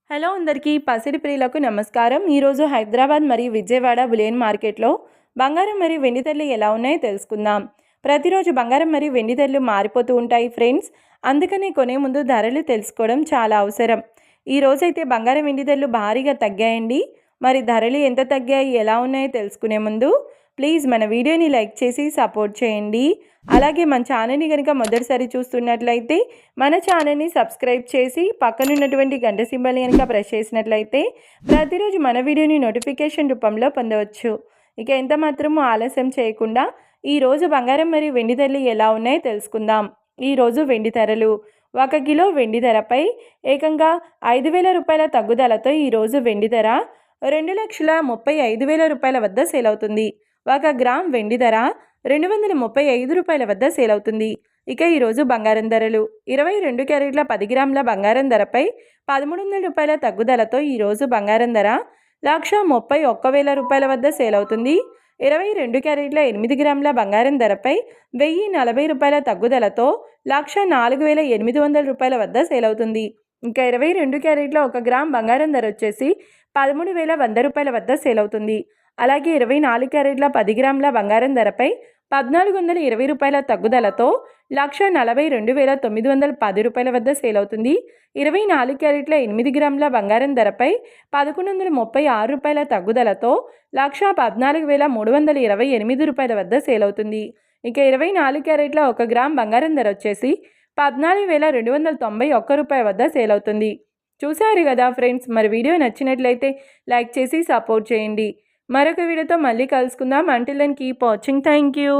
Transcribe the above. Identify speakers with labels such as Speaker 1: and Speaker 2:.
Speaker 1: Hello అందరికీ పసిడి ప్రియులకు నమస్కారం. ఈరోజు హైదరాబాద్ మరియు విజయవాడ బులియన్ మార్కెట్లో బంగారం మరియు వెండి ధరలు ఎలా ఉన్నాయో తెలుసుకుందాం. ప్రతిరోజు బంగారం మరియు వెండి ధరలు మారిపోతూ ఉంటాయి ఫ్రెండ్స్. అందుకని కొనే ముందు ధరలు తెలుసుకోవడం చాలా అవసరం. ఈ రోజైతే బంగారం వెండి ధరలు భారీగా తగ్గాయండి. మరి ధరలు ఎంత తగ్గాయి, ఎలా ఉన్నాయో తెలుసుకునే ముందు ప్లీజ్ మన వీడియోని లైక్ చేసి సపోర్ట్ చేయండి. అలాగే మన ఛానల్ని కనుక మొదటిసారి చూస్తున్నట్లయితే మన ఛానల్ని సబ్స్క్రైబ్ చేసి పక్కనున్నటువంటి గంట సింబల్ని కనుక ప్రెస్ చేసినట్లయితే ప్రతిరోజు మన వీడియోని నోటిఫికేషన్ రూపంలో పొందవచ్చు. ఇక ఎంత మాత్రమూ ఆలస్యం చేయకుండా ఈరోజు బంగారం మరియు వెండి ధరలు ఎలా ఉన్నాయో తెలుసుకుందాం. ఈరోజు వెండి ధరలు 1 కిలో వెండి ధరపై ఏకంగా 5,000 రూపాయల తగ్గుదలతో ఈరోజు వెండి ధర 2,35,000 రూపాయల వద్ద సేల్ అవుతుంది. 1 గ్రామ్ వెండి ధర 235 రూపాయల వద్ద సేల్ అవుతుంది. ఇక ఈరోజు బంగారం ధరలు 22 క్యారెట్ల 10 గ్రాముల బంగారం ధరపై 1,300 రూపాయల తగ్గుదలతో ఈరోజు బంగారం ధర 1,31,000 రూపాయల వద్ద సేల్ అవుతుంది. 22 క్యారెట్ల 8 గ్రాముల బంగారం ధరపై 1,040 రూపాయల తగ్గుదలతో 1,04,800 రూపాయల వద్ద సేల్ అవుతుంది. ఇంకా 22 క్యారెట్ల 1 గ్రామ్ బంగారం ధర వచ్చేసి 13,100 రూపాయల వద్ద సేల్ అవుతుంది. అలాగే 24 క్యారెట్ల 10 గ్రాముల బంగారం ధరపై 1,420 రూపాయల తగ్గుదలతో 1,42,910 రూపాయల వద్ద సేల్ అవుతుంది. 24 క్యారెట్ల 8 గ్రాముల బంగారం ధరపై 1,136 రూపాయల తగ్గుదలతో 1,14,328 రూపాయల వద్ద సేల్ అవుతుంది. ఇక 24 క్యారెట్ల 1 గ్రామ్ బంగారం ధర వచ్చేసి 14,291 రూపాయల వద్ద సేల్ అవుతుంది. చూశారు కదా ఫ్రెండ్స్, మరి వీడియో నచ్చినట్లయితే లైక్ చేసి సపోర్ట్ చేయండి. మరొక వీడియోతో మళ్ళీ కలుసుకుందాం. Until then keep watching. Thank you.